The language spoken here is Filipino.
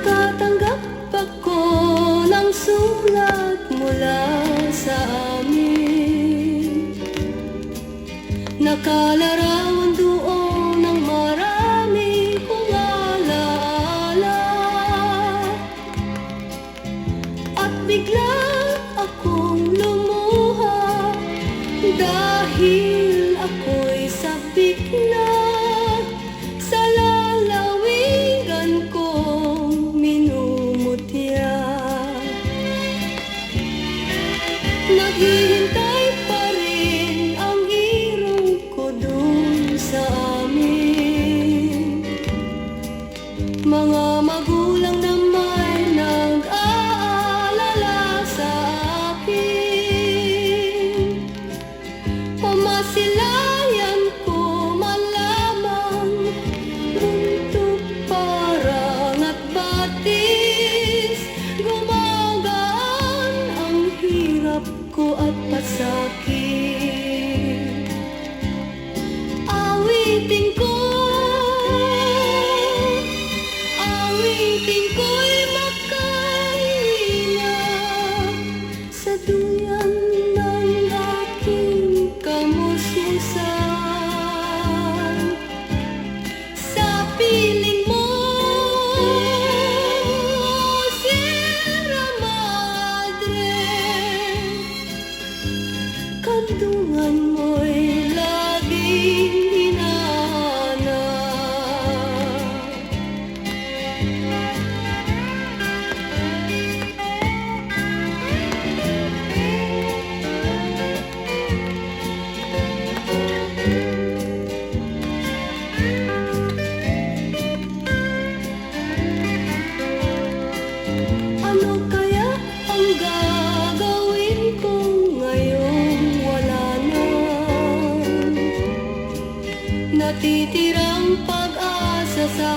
Nakatanggap ako ng sulat mula sa amin. Nakalarawan doon ng marami kong alaala. At bigla akong lumuha dahil ako'y sabik na sa lalawigan kong minumutya. Naghihintay pa rin ang irong ko dun sa amin. Mga magulang na may nag-aalala sa akin. Pamasilayan ko malamang buntot parang at batis. Gumagaan ang hirap ko at pasakit. Awitin ko, awitin ko'y makahinga sa duyan ng aking kamususan. Sa piling mo, Sierra Madre, kantungan mo'y laging hinahanap. Ano kaya ang gagawin ko ngayong wala na? Natitirang pag-asa sa